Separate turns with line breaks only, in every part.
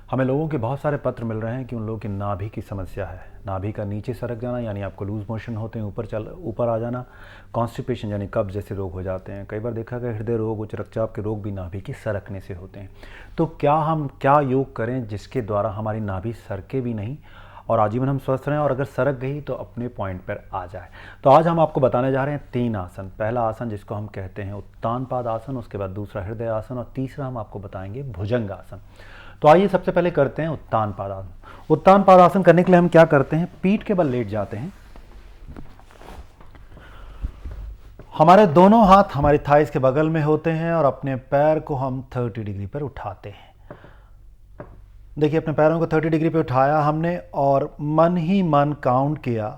हमें लोगों के बहुत सारे पत्र मिल रहे हैं कि उन लोगों की नाभि की समस्या है। नाभि का नीचे सरक जाना, यानी आपको लूज मोशन होते हैं, ऊपर आ जाना, कॉन्स्टिपेशन यानी कब्ज जैसे रोग हो जाते हैं। कई बार देखा गया हृदय रोग, उच्च रक्तचाप के रोग भी नाभि के सरकने से होते हैं। तो क्या योग करें जिसके द्वारा हमारी नाभि सरके भी नहीं और आजीवन हम स्वस्थ रहें, और अगर सरक गई तो अपने पॉइंट पर आ जाए। तो आज हम आपको बताने जा रहे हैं 3 आसन। पहला आसन जिसको हम कहते हैं उत्तान पाद आसन, उसके बाद दूसरा हृदय आसन, और तीसरा हम आपको बताएंगे भुजंग आसन। तो आइए सबसे पहले करते हैं उत्तान पादासन। उत्तान पादासन करने के लिए हम क्या करते हैं, पीठ के बल लेट जाते हैं। हमारे दोनों हाथ हमारी थाइस के बगल में होते हैं और अपने पैर को हम 30 डिग्री पर उठाते हैं। देखिए, अपने पैरों को 30 डिग्री पे उठाया हमने और मन ही मन काउंट किया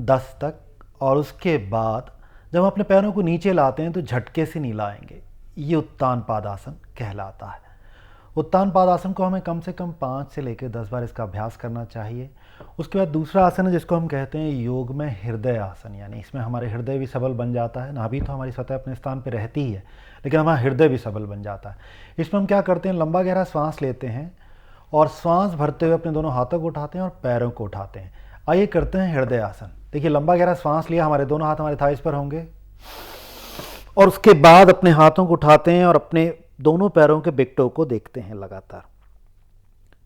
10 तक, और उसके बाद जब हम अपने पैरों को नीचे लाते हैं तो झटके से नहीं लाएंगे। ये उत्तान पादासन कहलाता है। उत्तान पादासन को हमें कम से कम 5 से लेकर 10 बार इसका अभ्यास करना चाहिए। उसके बाद दूसरा आसन है जिसको हम कहते हैं योग में हृदय आसन, यानी इसमें हमारे हृदय भी सबल बन जाता है। नाभि तो हमारी स्वतः अपने स्थान पर रहती ही है, लेकिन हमारा हृदय भी सबल बन जाता है। इसमें हम क्या करते हैं, लंबा गहरा श्वास लेते हैं और श्वास भरते हुए अपने दोनों हाथों को उठाते हैं और पैरों को उठाते हैं। आइए करते हैं हृदय आसन। देखिए, लंबा गहरा श्वास लिया, हमारे दोनों हाथ हमारे थाइस पर होंगे, और उसके बाद अपने हाथों को उठाते हैं और अपने दोनों पैरों के बिकटों को देखते हैं लगातार।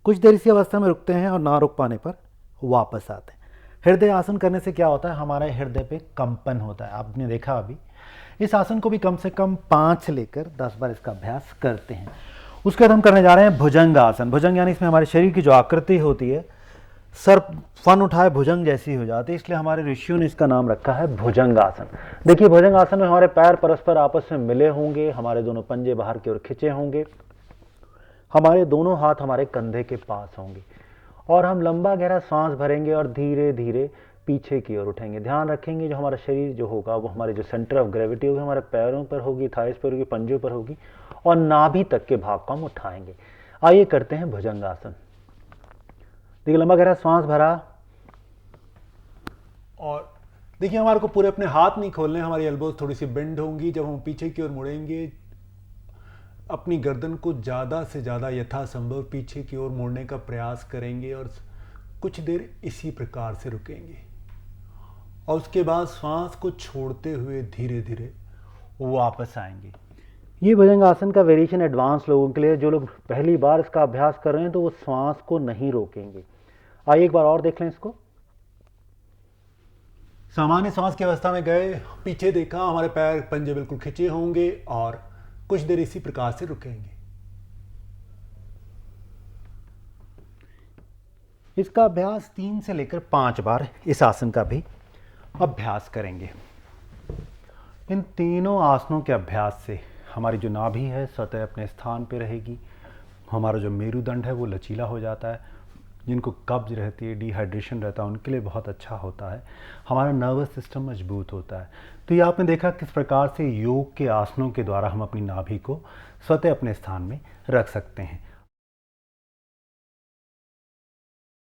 कुछ देर इसी अवस्था में रुकते हैं और ना रुक पाने पर वापस आते हैं। हृदय आसन करने से क्या होता है, हमारे हृदय पे कंपन होता है। आपने देखा अभी। इस आसन को भी कम से कम 5 से लेकर 10 बार इसका अभ्यास करते हैं। उसके बाद हम करने जा रहे हैं भुजंग आसन। भुजंग यानी इसमें हमारे शरीर की जो आकृति होती है, सर फन उठाए भुजंग जैसी हो जाती है, इसलिए हमारे ऋषियों ने इसका नाम रखा है भुजंग आसन। देखिए, भुजंग आसन में हमारे पैर परस्पर आपस में मिले होंगे, हमारे दोनों पंजे बाहर की ओर खिंचे होंगे, हमारे दोनों हाथ हमारे कंधे के पास होंगे, और हम लंबा गहरा सांस भरेंगे और धीरे धीरे पीछे की ओर उठेंगे। ध्यान रखेंगे जो हमारा शरीर जो होगा वो हमारे जो सेंटर ऑफ ग्रेविटी होगी हमारे पैरों पर होगी, थाइस पर होगी, पंजों पर होगी, और नाभि तक के भाग को हम उठाएंगे। आइए करते हैं भुजंग आसन। देखिए, लंबा गहरा सांस भरा, और देखिए हमारे को पूरे अपने हाथ नहीं खोलने, हमारी एल्बोज थोड़ी सी बेंड होंगी। जब हम पीछे की ओर मुड़ेंगे, अपनी गर्दन को ज़्यादा से ज़्यादा यथासंभव पीछे की ओर मोड़ने का प्रयास करेंगे और कुछ देर इसी प्रकार से रुकेंगे, और उसके बाद श्वास को छोड़ते हुए धीरे धीरे वापस आएंगे। ये भुजंग आसन का वेरिएशन एडवांस लोगों के लिए, जो लोग पहली बार इसका अभ्यास कर रहे हैं तो वो श्वास को नहीं रोकेंगे। आइए एक बार और देख लें इसको। सामान्य श्वास की अवस्था में गए, पीछे देखा, हमारे पैर पंजे बिल्कुल खिंचे होंगे, और कुछ देर इसी प्रकार से रुकेंगे। इसका अभ्यास 3 से लेकर 5 बार इस आसन का भी अभ्यास करेंगे। इन तीनों आसनों के अभ्यास से हमारी जो नाभि है स्वतः अपने स्थान पे रहेगी, हमारा जो मेरुदंड है वो लचीला हो जाता है, जिनको कब्ज रहती है, डिहाइड्रेशन रहता है, उनके लिए बहुत अच्छा होता है, हमारा नर्वस सिस्टम मजबूत होता है। तो ये आपने देखा किस प्रकार से योग के आसनों के द्वारा हम अपनी नाभि को स्वतः अपने स्थान में रख सकते हैं।